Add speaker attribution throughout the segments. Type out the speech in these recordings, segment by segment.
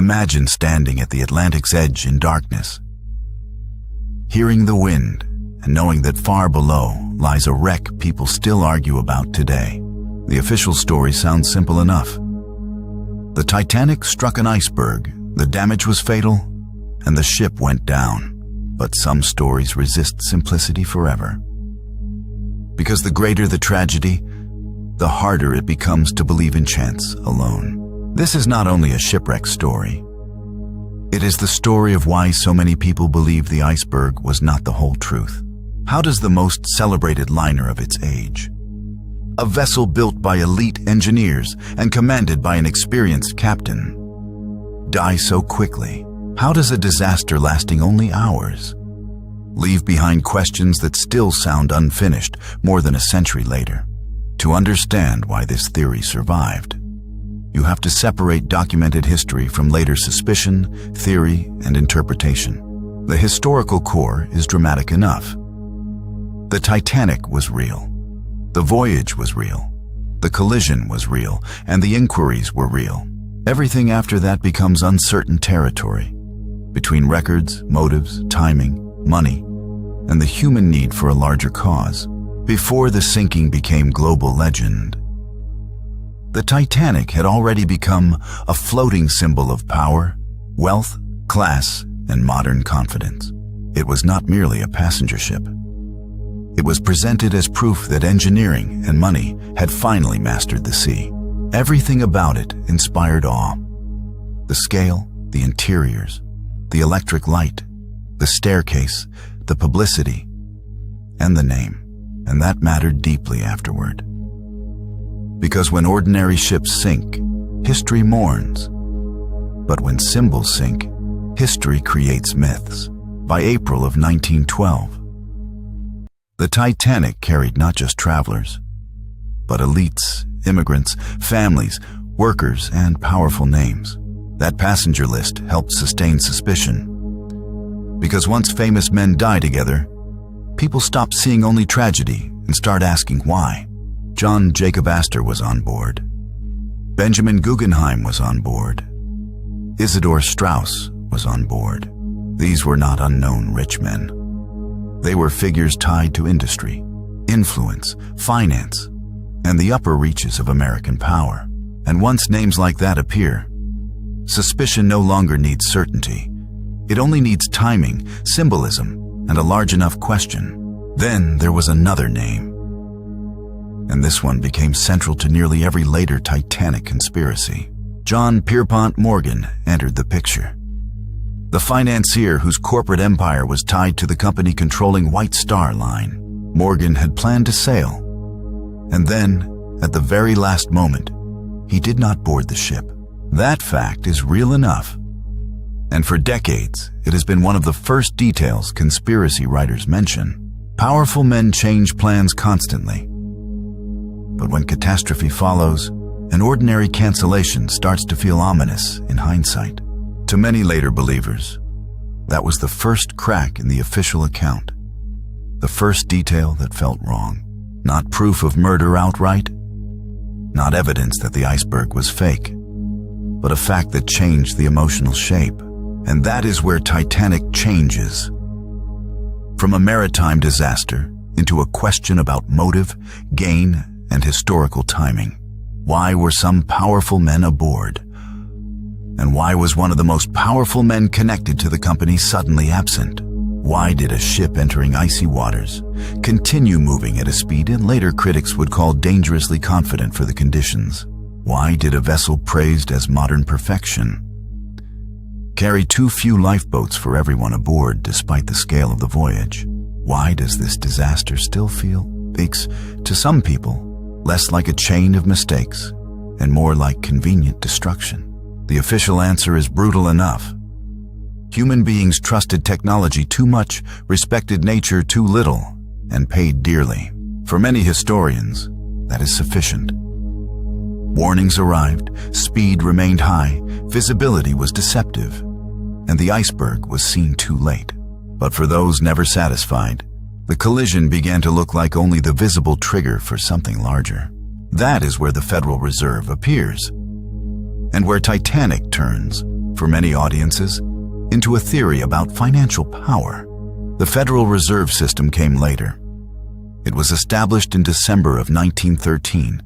Speaker 1: Imagine standing at the Atlantic's edge in darkness, hearing the wind and knowing that far below lies a wreck people still argue about today. The official story sounds simple enough. The Titanic struck an iceberg, the damage was fatal, and the ship went down. But some stories resist simplicity forever. Because the greater the tragedy, the harder it becomes to believe in chance alone. This is not only a shipwreck story. It is the story of why so many people believe the iceberg was not the whole truth. How does the most celebrated liner of its age, a vessel built by elite engineers and commanded by an experienced captain, die so quickly? How does a disaster lasting only hours leave behind questions that still sound unfinished more than a century later? To understand why this theory survived, you have to separate documented history from later suspicion, theory, and interpretation. The historical core is dramatic enough. The Titanic was real. The voyage was real. The collision was real, and the inquiries were real. Everything after that becomes uncertain territory, between records, motives, timing, money, and the human need for a larger cause. Before the sinking became global legend, the Titanic had already become a floating symbol of power, wealth, class, and modern confidence. It was not merely a passenger ship. It was presented as proof that engineering and money had finally mastered the sea. Everything about it inspired awe. The scale, the interiors, the electric light, the staircase, the publicity, and the name. And that mattered deeply afterward. Because when ordinary ships sink, history mourns. But when symbols sink, history creates myths. By April of 1912, the Titanic carried not just travelers, but elites, immigrants, families, workers, and powerful names. That passenger list helped sustain suspicion. Because once famous men die together, people stop seeing only tragedy and start asking why. John Jacob Astor was on board. Benjamin Guggenheim was on board. Isidor Straus was on board. These were not unknown rich men. They were figures tied to industry, influence, finance, and the upper reaches of American power. And once names like that appear, suspicion no longer needs certainty. It only needs timing, symbolism, and a large enough question. Then there was another name. And this one became central to nearly every later Titanic conspiracy. John Pierpont Morgan entered the picture. The financier whose corporate empire was tied to the company controlling White Star Line. Morgan had planned to sail. And then, at the very last moment, he did not board the ship. That fact is real enough. And for decades, it has been one of the first details conspiracy writers mention. Powerful men change plans constantly. But when catastrophe follows, an ordinary cancellation starts to feel ominous in hindsight. To many later believers, that was the first crack in the official account. The first detail that felt wrong. Not proof of murder outright, not evidence that the iceberg was fake, but a fact that changed the emotional shape. And that is where Titanic changes. From a maritime disaster into a question about motive, gain, and historical timing. Why were some powerful men aboard? And why was one of the most powerful men connected to the company suddenly absent? Why did a ship entering icy waters continue moving at a speed that later critics would call dangerously confident for the conditions? Why did a vessel praised as modern perfection carry too few lifeboats for everyone aboard despite the scale of the voyage? Why does this disaster still feel, to some people, less like a chain of mistakes and more like convenient destruction? The official answer is brutal enough. Human beings trusted technology too much, respected nature too little, and paid dearly. For many historians, that is sufficient. Warnings arrived, speed remained high, visibility was deceptive, and the iceberg was seen too late. But for those never satisfied, the collision began to look like only the visible trigger for something larger. That is where the Federal Reserve appears, and where Titanic turns for many audiences, into a theory about financial power. The Federal Reserve System came later. It was established in December of 1913,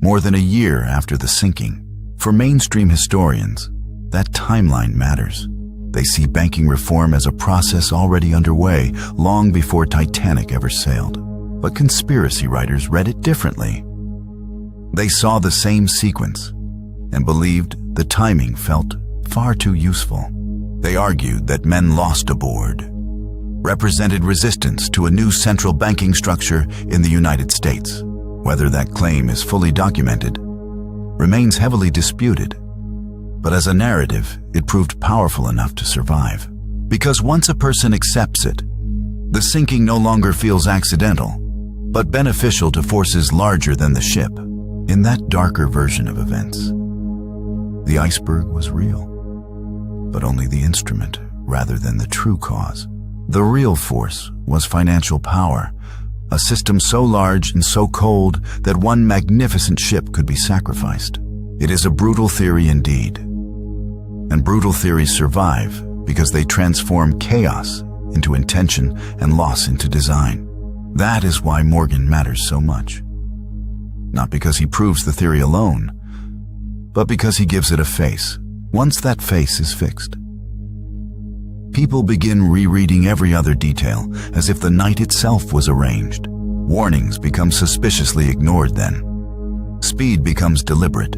Speaker 1: more than a year after the sinking. For mainstream historians, that timeline matters. They see banking reform as a process already underway long before Titanic ever sailed. But conspiracy writers read it differently. They saw the same sequence and believed the timing felt far too useful. They argued that men lost aboard represented resistance to a new central banking structure in the United States. Whether that claim is fully documented remains heavily disputed, but as a narrative, it proved powerful enough to survive. Because once a person accepts it, the sinking no longer feels accidental, but beneficial to forces larger than the ship. In that darker version of events, the iceberg was real, but only the instrument rather than the true cause. The real force was financial power, a system so large and so cold that one magnificent ship could be sacrificed. It is a brutal theory indeed, and brutal theories survive because they transform chaos into intention and loss into design. That is why Morgan matters so much. Not because he proves the theory alone, but because he gives it a face. Once that face is fixed, people begin rereading every other detail as if the night itself was arranged. Warnings become suspiciously ignored then. Speed becomes deliberate.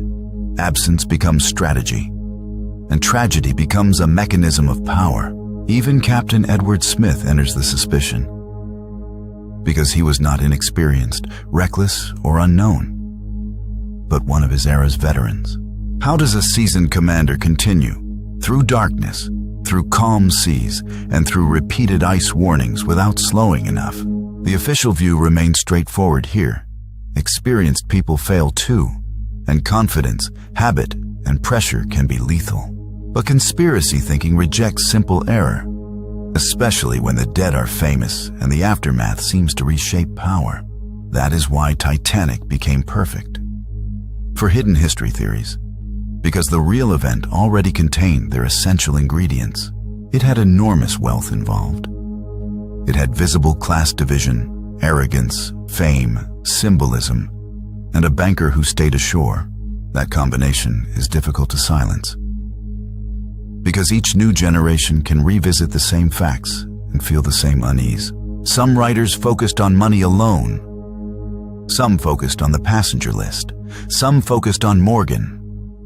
Speaker 1: Absence becomes strategy. And tragedy becomes a mechanism of power. Even Captain Edward Smith enters the suspicion, because he was not inexperienced, reckless, or unknown, but one of his era's veterans. How does a seasoned commander continue, through darkness, through calm seas, and through repeated ice warnings without slowing enough? The official view remains straightforward here. Experienced people fail too, and confidence, habit, and pressure can be lethal. But conspiracy thinking rejects simple error, especially when the dead are famous and the aftermath seems to reshape power. That is why Titanic became perfect for hidden history theories, because the real event already contained their essential ingredients. It had enormous wealth involved. It had visible class division, arrogance, fame, symbolism, and a banker who stayed ashore. That combination is difficult to silence, because each new generation can revisit the same facts and feel the same unease. Some writers focused on money alone. Some focused on the passenger list. Some focused on Morgan,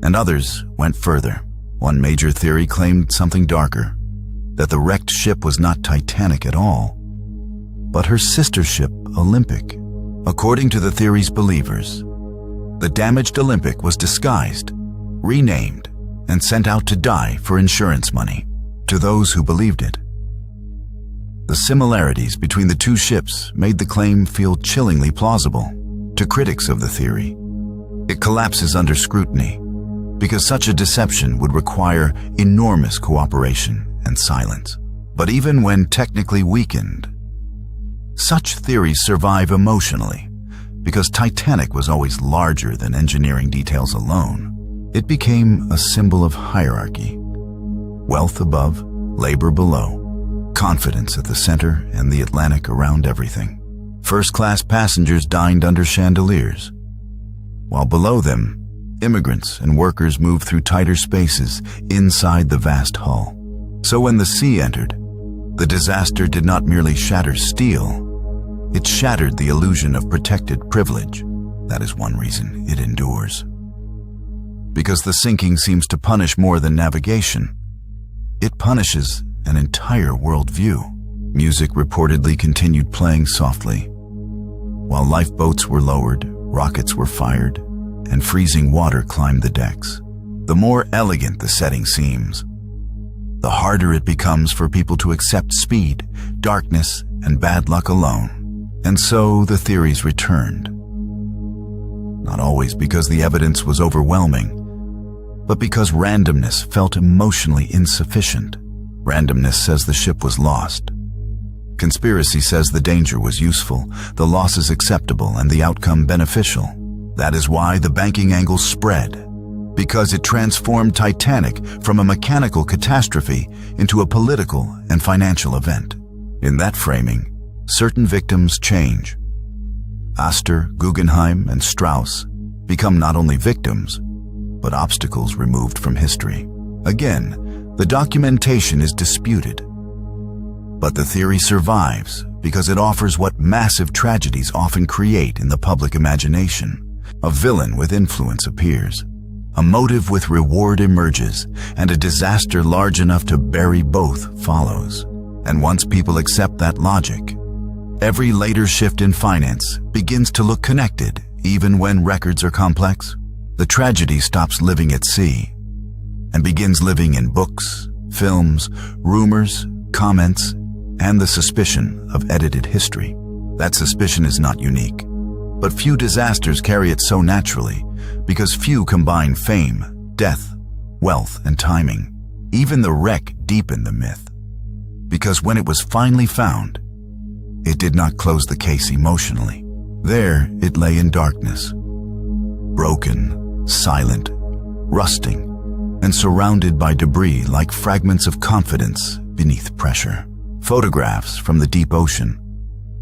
Speaker 1: and others went further. One major theory claimed something darker, that the wrecked ship was not Titanic at all, but her sister ship, Olympic. According to the theory's believers, the damaged Olympic was disguised, renamed, and sent out to die for insurance money. To those who believed it, the similarities between the two ships made the claim feel chillingly plausible. To critics of the theory, it collapses under scrutiny, because such a deception would require enormous cooperation and silence. But even when technically weakened, such theories survive emotionally, because Titanic was always larger than engineering details alone. It became a symbol of hierarchy. Wealth above, labor below, confidence at the center, and the Atlantic around everything. First-class passengers dined under chandeliers, while below them, immigrants and workers moved through tighter spaces inside the vast hull. So when the sea entered, the disaster did not merely shatter steel, it shattered the illusion of protected privilege. That is one reason it endures. Because the sinking seems to punish more than navigation. It punishes an entire worldview. Music reportedly continued playing softly, while lifeboats were lowered, rockets were fired, and freezing water climbed the decks. The more elegant the setting seems, the harder it becomes for people to accept speed, darkness, and bad luck alone. And so the theories returned. Not always because the evidence was overwhelming, but because randomness felt emotionally insufficient. Randomness says the ship was lost. Conspiracy says the danger was useful, the losses acceptable, and the outcome beneficial. That is why the banking angle spread. Because it transformed Titanic from a mechanical catastrophe into a political and financial event. In that framing, certain victims change. Astor, Guggenheim, and Strauss become not only victims, but obstacles removed from history. Again, the documentation is disputed. But the theory survives because it offers what massive tragedies often create in the public imagination. A villain with influence appears. A motive with reward emerges, and a disaster large enough to bury both follows. And once people accept that logic, every later shift in finance begins to look connected, even when records are complex. The tragedy stops living at sea and begins living in books, films, rumors, comments, and the suspicion of edited history. That suspicion is not unique, but few disasters carry it so naturally because few combine fame, death, wealth, and timing. Even the wreck deepened the myth, because when it was finally found, it did not close the case emotionally. There it lay in darkness, broken, silent, rusting, and surrounded by debris like fragments of confidence beneath pressure. Photographs from the deep ocean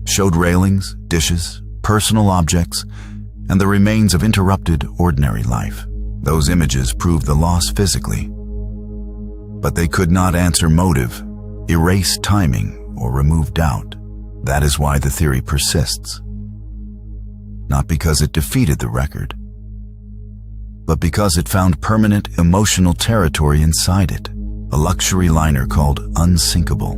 Speaker 1: showed railings, dishes, personal objects, and the remains of interrupted ordinary life. Those images proved the loss physically, but they could not answer motive, erase timing, or remove doubt. That is why the theory persists. Not because it defeated the record, but because it found permanent emotional territory inside it. A luxury liner called Unsinkable,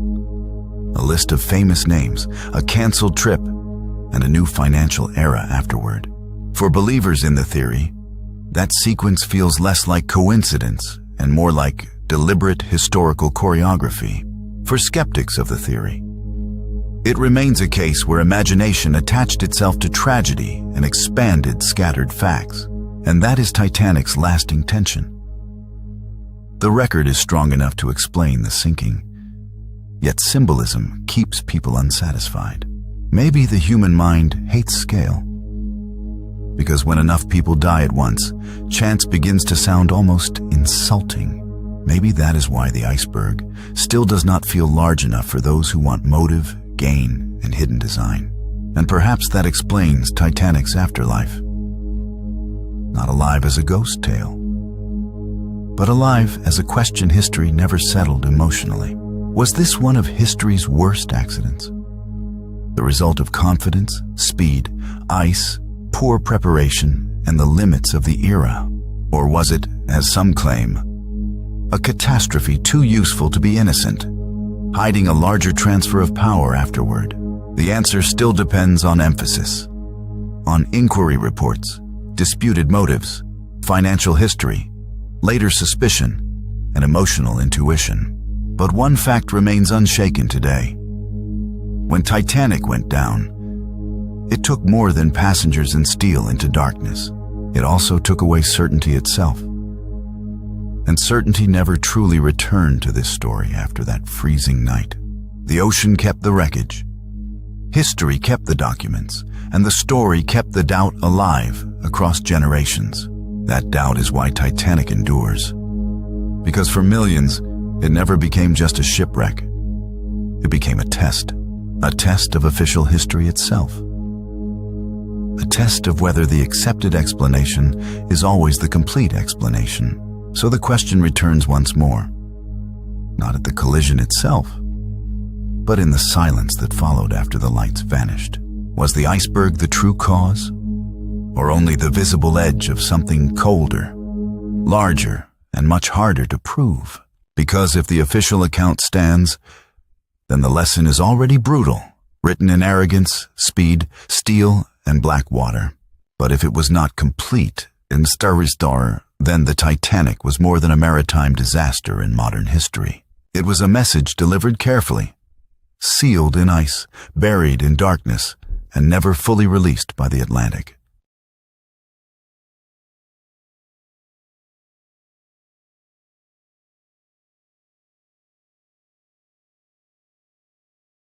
Speaker 1: a list of famous names, a canceled trip, and a new financial era afterward. For believers in the theory, that sequence feels less like coincidence and more like deliberate historical choreography. For skeptics of the theory, it remains a case where imagination attached itself to tragedy and expanded scattered facts. And that is Titanic's lasting tension. The record is strong enough to explain the sinking, yet symbolism keeps people unsatisfied. Maybe the human mind hates scale, because when enough people die at once, chance begins to sound almost insulting. Maybe that is why the iceberg still does not feel large enough for those who want motive, gain, and hidden design. And perhaps that explains Titanic's afterlife. Not alive as a ghost tale, but alive as a question history never settled emotionally. Was this one of history's worst accidents? The result of confidence, speed, ice, poor preparation, and the limits of the era? Or was it, as some claim, a catastrophe too useful to be innocent, hiding a larger transfer of power afterward? The answer still depends on emphasis, on inquiry reports, disputed motives, financial history, later suspicion, and emotional intuition. But one fact remains unshaken today. When Titanic went down, it took more than passengers and steel into darkness. It also took away certainty itself. And certainty never truly returned to this story after that freezing night. The ocean kept the wreckage, history kept the documents, and the story kept the doubt alive across generations. That doubt is why Titanic endures. Because for millions, it never became just a shipwreck. It became a test of official history itself. A test of whether the accepted explanation is always the complete explanation. So the question returns once more, not at the collision itself, but in the silence that followed after the lights vanished. Was the iceberg the true cause, or only the visible edge of something colder, larger, and much harder to prove? Because if the official account stands, then the lesson is already brutal, written in arrogance, speed, steel, and black water. But if it was not complete in Starry Star, then the Titanic was more than a maritime disaster in modern history. It was a message delivered carefully, sealed in ice, buried in darkness, and never fully released by the Atlantic.